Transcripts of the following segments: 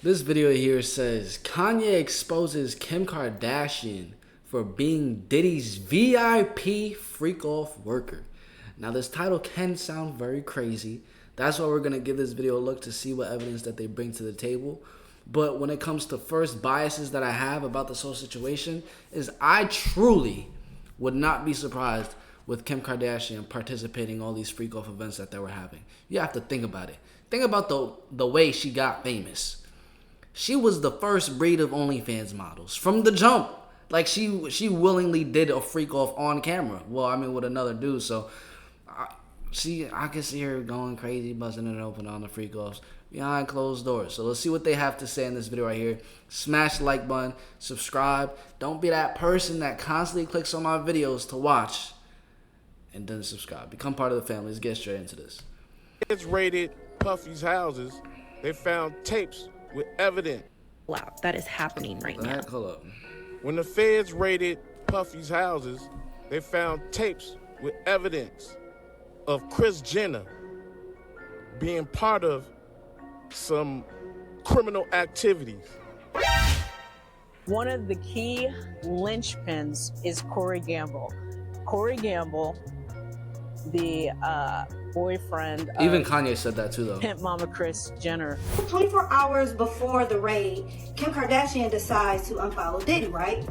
This video here says Kanye exposes Kim Kardashian for being Diddy's VIP freak-off worker. Now this title can sound very crazy. That's why we're going to give this video a look to see what evidence that they bring to the table. But when it comes to first biases that I have about this whole situation is I truly would not be surprised with Kim Kardashian participating in all these freak-off events that they were having. You have to think about it. Think about the way she got famous. She was the first breed of OnlyFans models from the jump. Like she willingly did a freak off on camera. Well, I mean with another dude. So I can see her going crazy, busting it open on the freak offs behind closed doors. So let's see what they have to say in this video right here. Smash the like button, subscribe. Don't be that person that constantly clicks on my videos to watch and doesn't subscribe. Become part of the family. Let's get straight into this. It's raided Puffy's houses. They found tapes with evidence. Wow, that is happening right now. Hold up. When the feds raided Puffy's houses, they found tapes with evidence of Kris Jenner being part of some criminal activities. One of the key linchpins is Corey Gamble. Corey Gamble, the boyfriend of Even Kanye said that too, though. Pimp Mama Kris Jenner. 24 hours before the raid, Kim Kardashian decides to unfollow Diddy, right?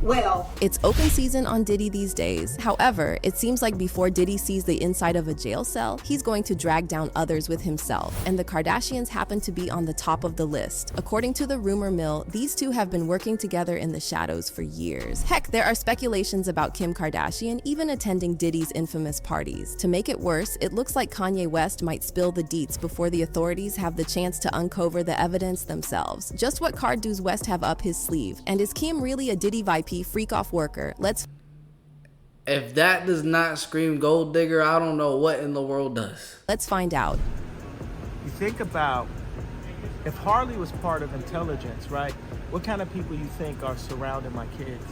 Well, it's open season on Diddy these days. However, it seems like before Diddy sees the inside of a jail cell, he's going to drag down others with himself. And the Kardashians happen to be on the top of the list. According to the rumor mill, these two have been working together in the shadows for years. Heck, there are speculations about Kim Kardashian even attending Diddy's infamous parties. To make it worse, it looks like Kanye West might spill the deets before the authorities have the chance to uncover the evidence themselves. Just what card does West have up his sleeve? And is Kim really a Diddy VIP freak-off worker? If that does not scream gold digger, I don't know what in the world does. Let's find out. You think about if Harley was part of intelligence, right? What kind of people you think are surrounding my kids?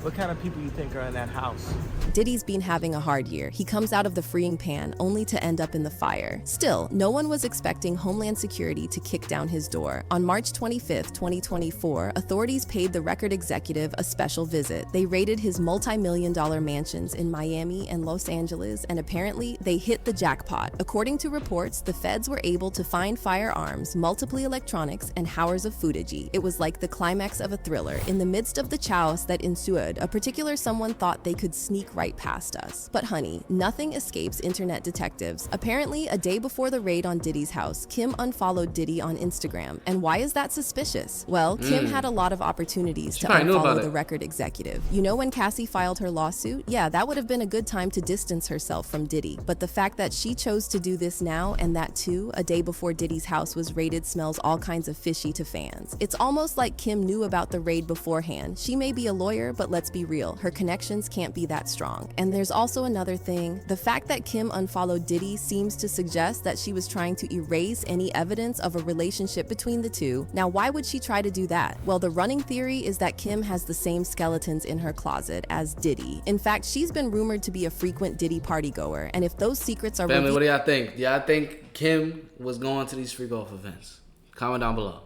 What kind of people you think are in that house? Diddy's been having a hard year. He comes out of the freeing pan only to end up in the fire. Still, no one was expecting Homeland Security to kick down his door. On March 25th, 2024, authorities paid the record executive a special visit. They raided his multi-million-dollar mansions in Miami and Los Angeles, and apparently they hit the jackpot. According to reports, the feds were able to find firearms, multiple electronics, and hours of footage. It was like the climax of a thriller. In the midst of the chaos that ensued, a particular someone thought they could sneak right past us. But honey, nothing escapes internet detectives. Apparently, a day before the raid on Diddy's house, Kim unfollowed Diddy on Instagram. And why is that suspicious? Well, Kim had a lot of opportunities to unfollow the record executive. You know when Cassie filed her lawsuit? Yeah, that would have been a good time to distance herself from Diddy. But the fact that she chose to do this now, and that too, a day before Diddy's house was raided, smells all kinds of fishy to fans. It's almost like Kim knew about the raid beforehand. She may be a lawyer, but let's be real, her connections can't be that strong. And there's also another thing. The fact that Kim unfollowed Diddy seems to suggest that she was trying to erase any evidence of a relationship between the two. Now, why would she try to do that? Well, the running theory is that Kim has the same skeletons in her closet as Diddy. In fact, she's been rumored to be a frequent Diddy partygoer. And if those secrets are Family, what do y'all think? Do y'all think Kim was going to these freak-off events? Comment down below.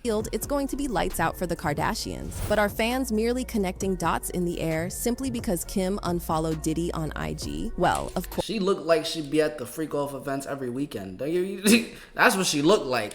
It's going to be lights out for the Kardashians. But are fans merely connecting dots in the air simply because Kim unfollowed Diddy on IG? Well, of course. She looked like she'd be at the freak-off events every weekend. That's what she looked like.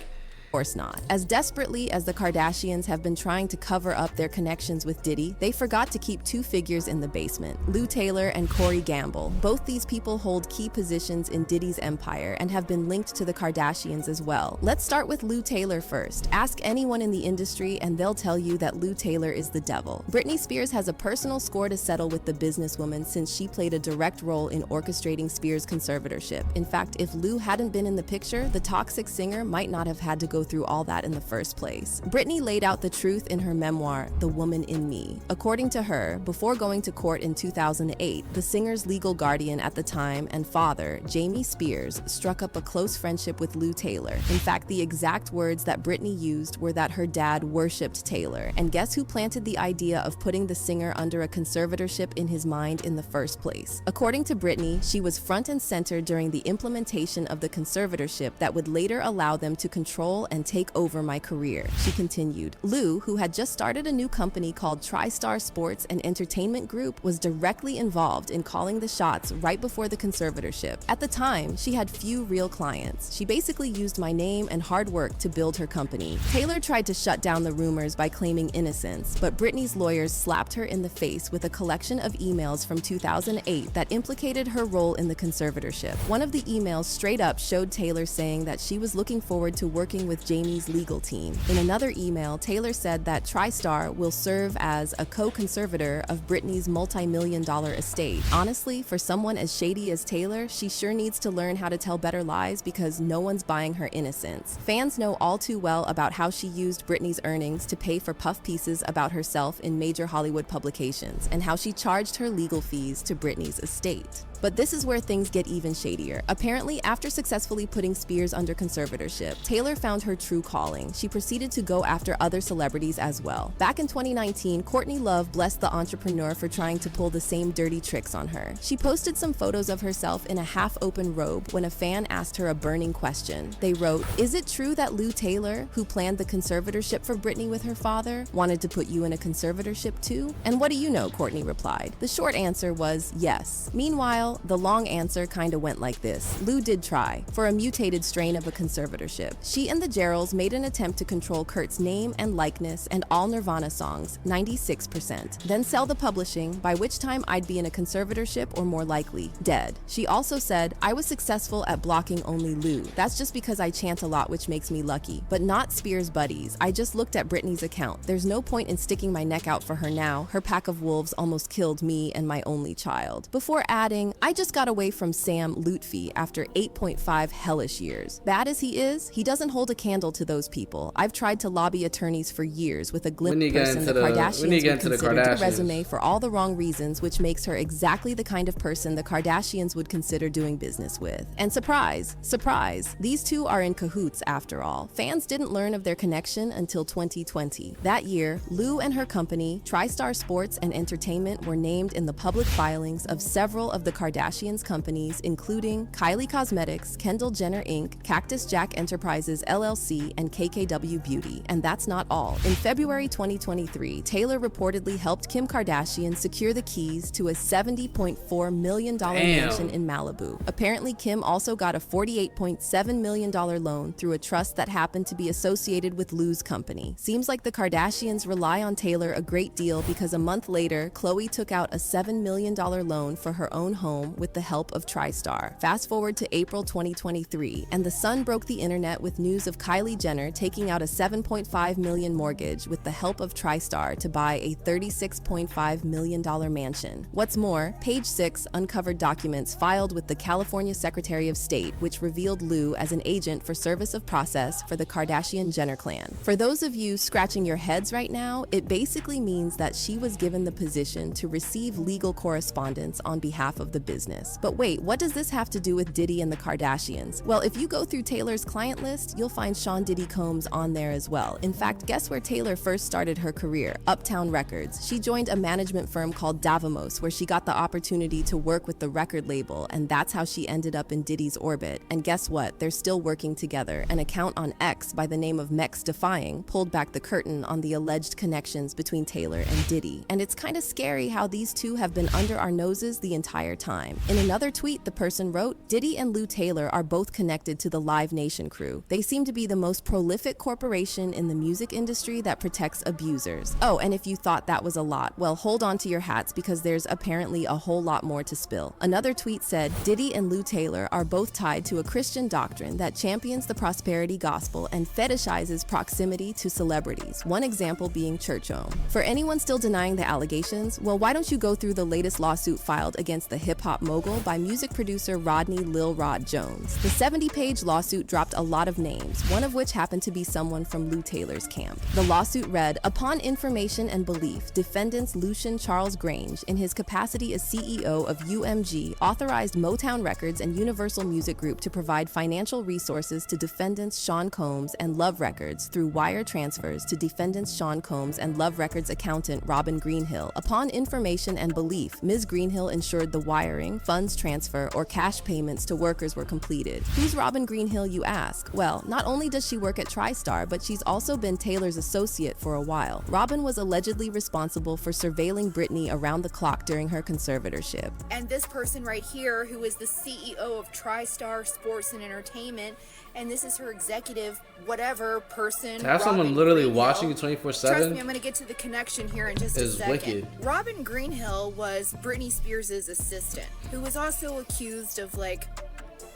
Of course not. As desperately as the Kardashians have been trying to cover up their connections with Diddy, they forgot to keep two figures in the basement, Lou Taylor and Corey Gamble. Both these people hold key positions in Diddy's empire and have been linked to the Kardashians as well. Let's start with Lou Taylor first. Ask anyone in the industry and they'll tell you that Lou Taylor is the devil. Britney Spears has a personal score to settle with the businesswoman since she played a direct role in orchestrating Spears' conservatorship. In fact, if Lou hadn't been in the picture, the toxic singer might not have had to go through all that in the first place. Britney laid out the truth in her memoir, The Woman in Me. According to her, before going to court in 2008, the singer's legal guardian at the time and father, Jamie Spears, struck up a close friendship with Lou Taylor. In fact, the exact words that Britney used were that her dad worshipped Taylor. And guess who planted the idea of putting the singer under a conservatorship in his mind in the first place? According to Britney, she was front and center during the implementation of the conservatorship that would later allow them to control and take over my career, she continued. Lou, who had just started a new company called TriStar Sports and Entertainment Group, was directly involved in calling the shots right before the conservatorship. At the time, she had few real clients. She basically used my name and hard work to build her company. Taylor tried to shut down the rumors by claiming innocence, but Britney's lawyers slapped her in the face with a collection of emails from 2008 that implicated her role in the conservatorship. One of the emails straight up showed Taylor saying that she was looking forward to working with Jamie's legal team. In another email, Taylor said that TriStar will serve as a co-conservator of Britney's multi-million-dollar estate. Honestly, for someone as shady as Taylor, she sure needs to learn how to tell better lies because no one's buying her innocence. Fans know all too well about how she used Britney's earnings to pay for puff pieces about herself in major Hollywood publications, and how she charged her legal fees to Britney's estate. But this is where things get even shadier. Apparently, after successfully putting Spears under conservatorship, Taylor found her true calling. She proceeded to go after other celebrities as well. Back in 2019, Courtney Love blessed the entrepreneur for trying to pull the same dirty tricks on her. She posted some photos of herself in a half-open robe when a fan asked her a burning question. They wrote, "Is it true that Lou Taylor, who planned the conservatorship for Britney with her father, wanted to put you in a conservatorship too? And what do you know?" Courtney replied. The short answer was yes. Meanwhile, the long answer kinda went like this. Lou did try, for a mutated strain of a conservatorship. She and the Geralds made an attempt to control Kurt's name and likeness and all Nirvana songs, 96%. Then sell the publishing, by which time I'd be in a conservatorship or more likely, dead. She also said, "I was successful at blocking only Lou. That's just because I chant a lot, which makes me lucky. But not Spears' buddies. I just looked at Britney's account. There's no point in sticking my neck out for her now. Her pack of wolves almost killed me and my only child." Before adding, "I just got away from Sam Lutfi after 8.5 hellish years. Bad as he is, he doesn't hold a candle to those people. I've tried to lobby attorneys for years with a glib person the Kardashians would consider a resume for all the wrong reasons, which makes her exactly the kind of person the Kardashians would consider doing business with. And surprise, surprise, these two are in cahoots after all. Fans didn't learn of their connection until 2020. That year, Lou and her company, TriStar Sports and Entertainment, were named in the public filings of several of the Kardashians' companies, including Kylie Cosmetics, Kendall Jenner Inc., Cactus Jack Enterprises LLC, and KKW Beauty. And that's not all. In February 2023, Taylor reportedly helped Kim Kardashian secure the keys to a $70.4 million mansion in Malibu. Apparently, Kim also got a $48.7 million loan through a trust that happened to be associated with Lou's company. Seems like the Kardashians rely on Taylor a great deal because a month later, Khloe took out a $7 million loan for her own home with the help of TriStar. Fast forward to April 2023, and the Sun broke the internet with news of Kylie Jenner taking out a $7.5 million mortgage with the help of TriStar to buy a $36.5 million mansion. What's more, Page 6 uncovered documents filed with the California Secretary of State, which revealed Lou as an agent for service of process for the Kardashian-Jenner clan. For those of you scratching your heads right now, it basically means that she was given the position to receive legal correspondence on behalf of the business. But wait, what does this have to do with Diddy and the Kardashians? Well, if you go through Taylor's client list, you'll find Sean Diddy Combs on there as well. In fact, guess where Taylor first started her career? Uptown Records. She joined a management firm called Davamos, where she got the opportunity to work with the record label, and that's how she ended up in Diddy's orbit. And guess what? They're still working together. An account on X by the name of Mex Defying pulled back the curtain on the alleged connections between Taylor and Diddy. And it's kind of scary how these two have been under our noses the entire time. In another tweet, the person wrote, "Diddy and Lou Taylor are both connected to the Live Nation crew. They seem to be the most prolific corporation in the music industry that protects abusers." Oh, and if you thought that was a lot, well, hold on to your hats because there's apparently a whole lot more to spill. Another tweet said, "Diddy and Lou Taylor are both tied to a Christian doctrine that champions the prosperity gospel and fetishizes proximity to celebrities, one example being church home." For anyone still denying the allegations, well, why don't you go through the latest lawsuit filed against the hip-hop mogul by music producer Rodney Lil Rod Jones. The 70-page lawsuit dropped a lot of names, one of which happened to be someone from Lou Taylor's camp. The lawsuit read, "Upon information and belief, defendants Lucian Charles Grange, in his capacity as CEO of UMG, authorized Motown Records and Universal Music Group to provide financial resources to defendants Sean Combs and Love Records through wire transfers to defendants Sean Combs and Love Records accountant Robin Greenhill. Upon information and belief, Ms. Greenhill ensured the wire hiring, funds transfer, or cash payments to workers were completed. Who's Robin Greenhill, you ask? Well, not only does she work at TriStar, but she's also been Taylor's associate for a while. Robin was allegedly responsible for surveilling Britney around the clock during her conservatorship. And this person right here, who is the CEO of TriStar Sports and Entertainment, and this is her executive whatever person. To have someone literally watching you 24/7. Trust me, I'm gonna get to the connection here in just a second. Wicked. Robin Greenhill was Britney Spears' assistant, who was also accused of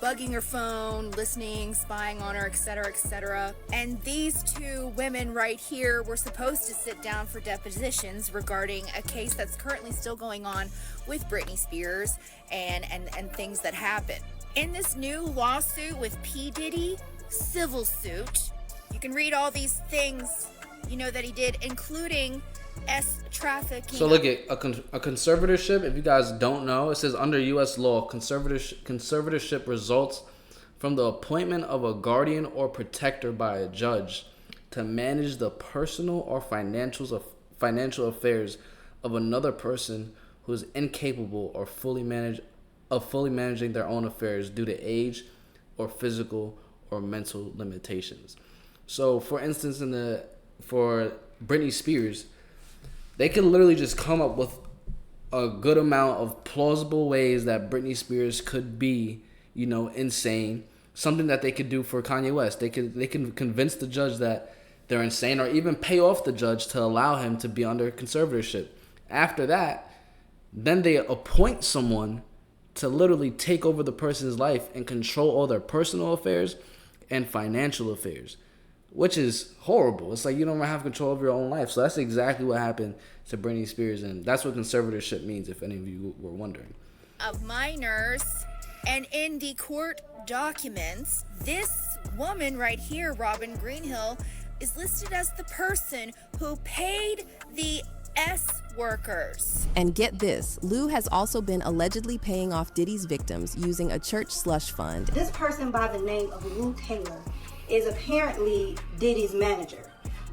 bugging her phone, listening, spying on her, etc., etc. And these two women right here were supposed to sit down for depositions regarding a case that's currently still going on with Britney Spears and things that happened. In this new lawsuit with P. Diddy, civil suit, you can read all these things, that he did, including trafficking. So look at a conservatorship. If you guys don't know, it says under U.S. law, conservatorship results from the appointment of a guardian or protector by a judge to manage the personal or financial affairs of another person who is incapable or fully managing their own affairs due to age or physical or mental limitations. So, for instance, for Britney Spears, they could literally just come up with a good amount of plausible ways that Britney Spears could be, insane. Something that they could do for Kanye West. They can convince the judge that they're insane, or even pay off the judge to allow him to be under conservatorship. After that, then they appoint someone to literally take over the person's life and control all their personal affairs and financial affairs, which is horrible. It's like you don't have control of your own life. So that's exactly what happened to Britney Spears, and that's what conservatorship means, if any of you were wondering. Of minors, and in the court documents, this woman right here, Robin Greenhill, is listed as the person who paid the workers. And get this, Lou has also been allegedly paying off Diddy's victims using a church slush fund. This person by the name of Lou Taylor is apparently Diddy's manager.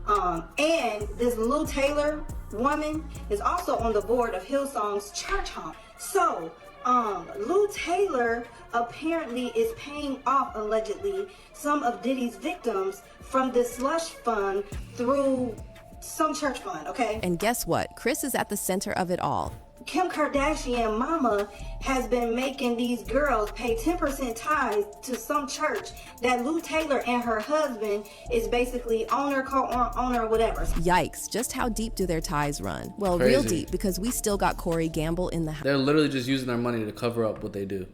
And this Lou Taylor woman is also on the board of Hillsong's church home. So, Lou Taylor apparently is paying off, allegedly, some of Diddy's victims from this slush fund through some church fund, okay? And guess what? Kris is at the center of it all. Kim Kardashian mama has been making these girls pay 10% tithes to some church that Lou Taylor and her husband is basically owner, co-owner, whatever. Yikes, just how deep do their ties run? Well, Crazy. Real deep, because we still got Corey Gamble in the house. They're literally just using their money to cover up what they do.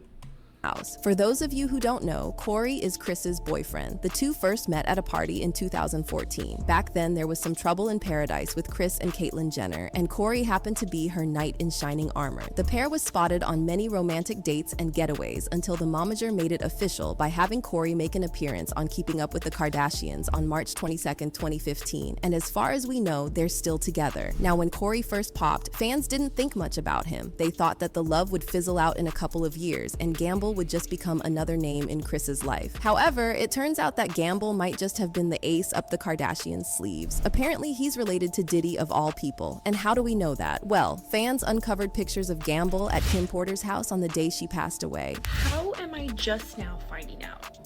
For those of you who don't know, Corey is Kris's boyfriend. The two first met at a party in 2014. Back then, there was some trouble in paradise with Kris and Caitlyn Jenner, and Corey happened to be her knight in shining armor. The pair was spotted on many romantic dates and getaways until the momager made it official by having Corey make an appearance on Keeping Up with the Kardashians on March 22nd, 2015. And as far as we know, they're still together. Now, when Corey first popped, fans didn't think much about him. They thought that the love would fizzle out in a couple of years, and Gamble would just become another name in Kris's life. However, it turns out that Gamble might just have been the ace up the Kardashians' sleeves. Apparently, he's related to Diddy of all people. And how do we know that? Well, fans uncovered pictures of Gamble at Kim Porter's house on the day she passed away. How am I just now finding out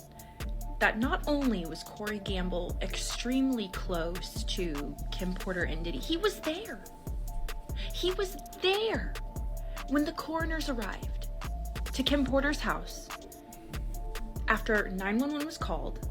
that not only was Corey Gamble extremely close to Kim Porter and Diddy, he was there. He was there when the coroners arrived to Kim Porter's house after 911 was called.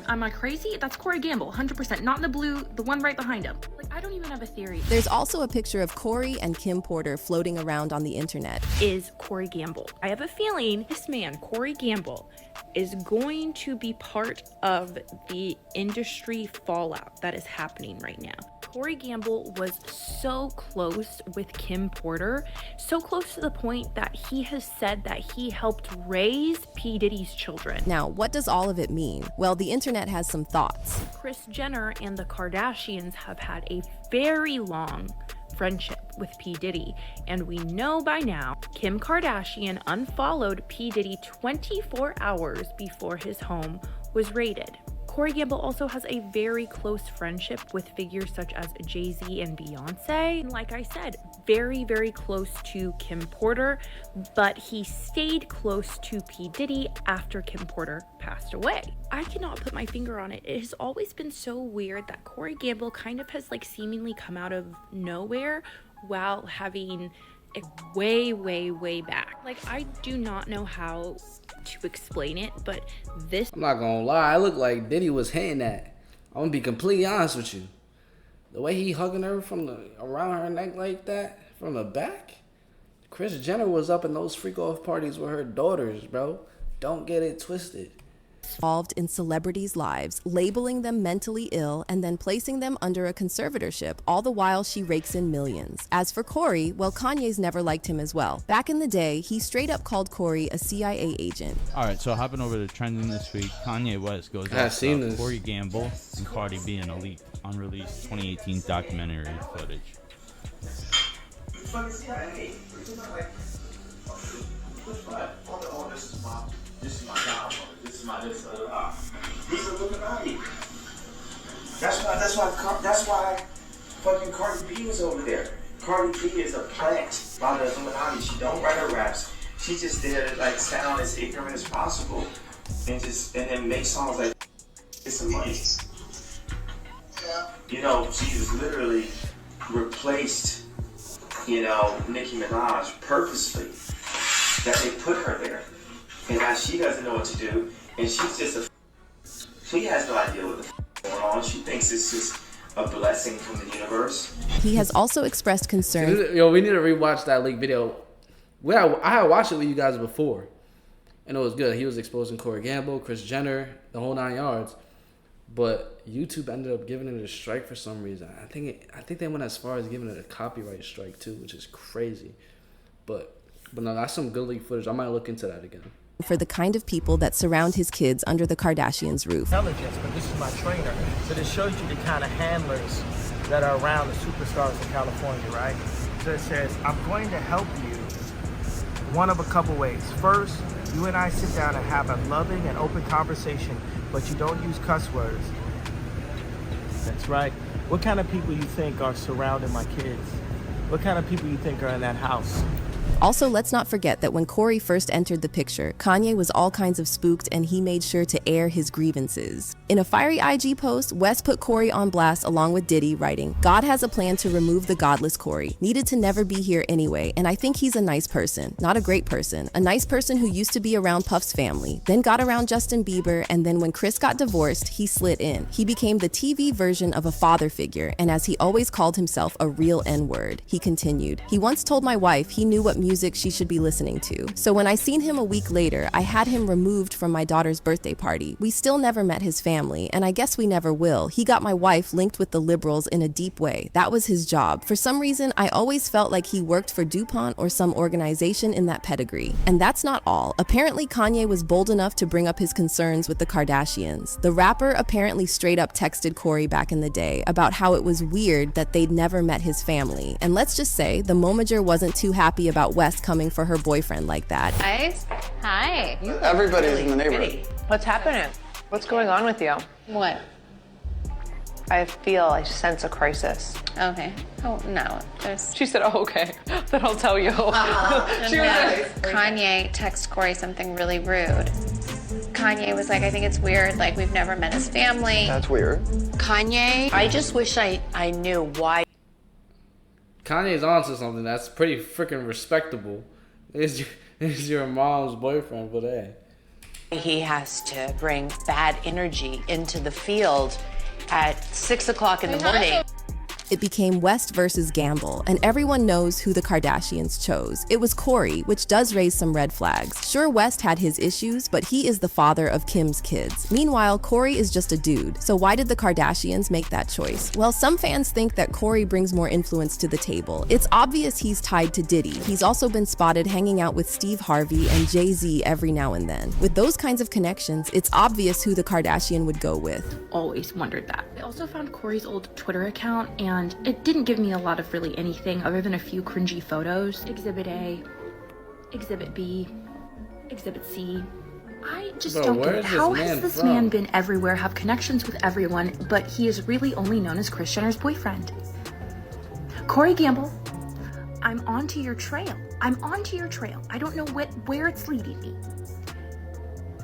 Am I crazy? That's Corey Gamble, 100%. Not in the blue, the one right behind him. I don't even have a theory. There's also a picture of Corey and Kim Porter floating around on the internet. Is Corey Gamble. I have a feeling this man, Corey Gamble, is going to be part of the industry fallout that is happening right now. Corey Gamble was so close with Kim Porter, so close to the point that he has said that he helped raise P. Diddy's children. Now, what does all of it mean? Well, the internet has some thoughts. Kris Jenner and the Kardashians have had a very long friendship with P. Diddy, and we know by now Kim Kardashian unfollowed P. Diddy 24 hours before his home was raided. Corey Gamble also has a very close friendship with figures such as Jay-Z and Beyonce. And like I said, very, very close to Kim Porter, but he stayed close to P. Diddy after Kim Porter passed away. I cannot put my finger on it. It has always been so weird that Corey Gamble kind of has like seemingly come out of nowhere while having it way, way, way back. Like, I do not know how to explain it, but this... I'm not gonna lie, I look like Diddy was hitting that. I'm gonna be completely honest with you. The way he hugging her from around her neck like that, from the back. Kris Jenner was up in those freak-off parties with her daughters, bro. Don't get it twisted. Involved in celebrities' lives, labeling them mentally ill and then placing them under a conservatorship, all the while she rakes in millions. As for Corey, well, Kanye's never liked him as well. Back in the day, he straight up called Corey a CIA agent. All right, so hopping over to trending this week, Kanye West goes after Corey Gamble and Cardi B and Elite unreleased 2018 documentary footage. This is my job. This is my this. These are Illuminati. That's why fucking Cardi B was over there. Cardi B is a plant by the Illuminati. She don't write her raps. She just there to like sound as ignorant as possible, and then make songs like get some money. You know, she was literally replaced. You know, Nicki Minaj purposely. That they put her there. And now she doesn't know what to do, and she's just she has no idea what the going on. She thinks it's just a blessing from the universe. He has also expressed concern. Yo, we need to rewatch that leaked video. I had watched it with you guys before, and it was good. He was exposing Corey Gamble, Kris Jenner, the whole 9 yards. But YouTube ended up giving it a strike for some reason. I think they went as far as giving it a copyright strike too, which is crazy. But no, that's some good leaked footage. I might look into that again. For the kind of people that surround his kids under the Kardashians' roof. Intelligence, but this is my trainer. So this shows you the kind of handlers that are around the superstars in California, right? So it says, I'm going to help you one of a couple ways. First, you and I sit down and have a loving and open conversation, but you don't use cuss words. That's right. What kind of people you think are surrounding my kids? What kind of people you think are in that house? Also, let's not forget that when Corey first entered the picture, Kanye was all kinds of spooked and he made sure to air his grievances. In a fiery IG post, West put Corey on blast along with Diddy, writing, "God has a plan to remove the godless Corey. Needed to never be here anyway, and I think he's a nice person. Not a great person. A nice person who used to be around Puff's family, then got around Justin Bieber, and then when Kris got divorced, he slid in. He became the TV version of a father figure, and as he always called himself, a real N-word." He continued, "He once told my wife he knew what music she should be listening to. So when I seen him a week later, I had him removed from my daughter's birthday party. We still never met his family, and I guess we never will. He got my wife linked with the liberals in a deep way. That was his job. For some reason, I always felt like he worked for DuPont or some organization in that pedigree. And that's not all. Apparently, Kanye was bold enough to bring up his concerns with the Kardashians. The rapper apparently straight up texted Corey back in the day about how it was weird that they'd never met his family. And let's just say, the Momager wasn't too happy about West coming for her boyfriend like that. Guys, hi. Everybody's in the neighborhood. Pretty. What's happening? What's going on with you? What? I sense a crisis. Okay. Oh, no. She said, oh, okay. Then I'll tell you. She was like, Kanye texted Corey something really rude. Kanye was like, I think it's weird, like we've never met his family. That's weird. Kanye, I just wish I knew why. Kanye's onto something that's pretty freaking respectable. It's your mom's boyfriend, but hey. He has to bring bad energy into the field at 6 o'clock in the morning. It became West versus Gamble, and everyone knows who the Kardashians chose. It was Corey, which does raise some red flags. Sure, West had his issues, but he is the father of Kim's kids. Meanwhile, Corey is just a dude. So why did the Kardashians make that choice? Well, some fans think that Corey brings more influence to the table. It's obvious he's tied to Diddy. He's also been spotted hanging out with Steve Harvey and Jay-Z every now and then. With those kinds of connections, it's obvious who the Kardashian would go with. Always wondered that. I also found Corey's old Twitter account, and it didn't give me a lot of really anything other than a few cringy photos. Exhibit A, Exhibit B, Exhibit C. I just don't get it. How has this man been everywhere, have connections with everyone, but he is really only known as Kris Jenner's boyfriend? Corey Gamble, I'm onto your trail. I don't know where it's leading me.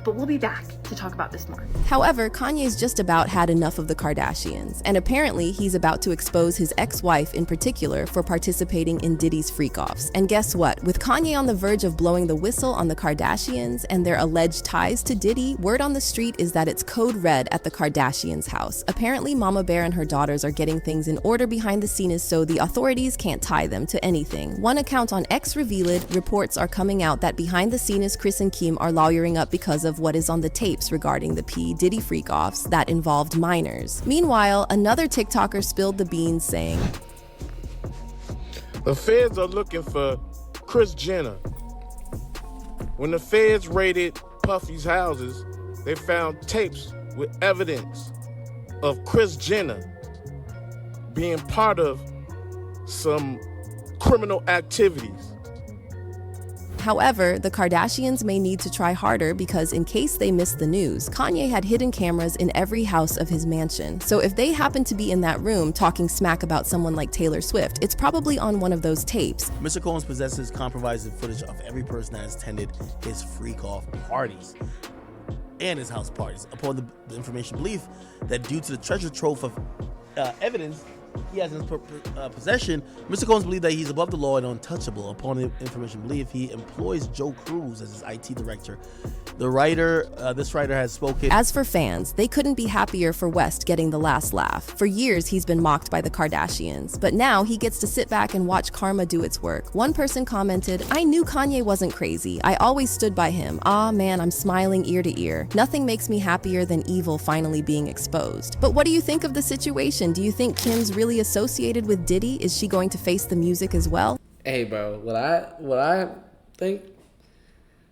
But we'll be back to talk about this more. However, Kanye's just about had enough of the Kardashians, and apparently he's about to expose his ex-wife in particular for participating in Diddy's freak-offs. And guess what? With Kanye on the verge of blowing the whistle on the Kardashians and their alleged ties to Diddy, word on the street is that it's code red at the Kardashians' house. Apparently, Mama Bear and her daughters are getting things in order behind the scenes so the authorities can't tie them to anything. One account on X revealed reports are coming out that behind the scenes Kris and Kim are lawyering up because of what is on the tapes regarding the P. Diddy freak-offs that involved minors. Meanwhile, another TikToker spilled the beans saying, the feds are looking for Kris Jenner. When the feds raided Puffy's houses, they found tapes with evidence of Kris Jenner being part of some criminal activities. However, the Kardashians may need to try harder because in case they missed the news, Kanye had hidden cameras in every house of his mansion. So if they happen to be in that room talking smack about someone like Taylor Swift, it's probably on one of those tapes. Mr. Combs possesses compromising footage of every person that has attended his freak-off parties and his house parties. Upon the information belief that due to the treasure trove of evidence he has in his possession, Mr. Combs believes that he's above the law and untouchable. Upon the information belief, he employs Joe Cruz as his IT director. This writer has spoken. As for fans, they couldn't be happier for West getting the last laugh. For years, he's been mocked by the Kardashians, but now he gets to sit back and watch karma do its work. One person commented, "I knew Kanye wasn't crazy. I always stood by him. Ah, man, I'm smiling ear to ear. Nothing makes me happier than evil finally being exposed." But what do you think of the situation? Do you think Kim's really associated with Diddy? Is she going to face the music as well? Hey, bro, what I think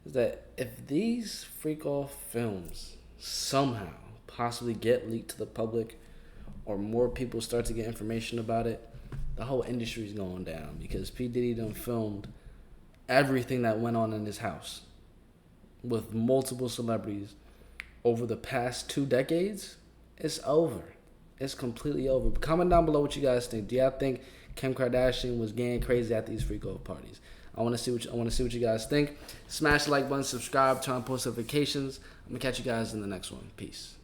is that if these freak-off films somehow possibly get leaked to the public or more people start to get information about it, the whole industry is going down because P. Diddy done filmed everything that went on in his house with multiple celebrities over the past 2 decades. It's over. It's completely over. Comment down below what you guys think. Do y'all think Kim Kardashian was getting crazy at these freak-off parties? I want to see what you guys think. Smash the like button, subscribe, turn on post notifications. I'm gonna catch you guys in the next one. Peace.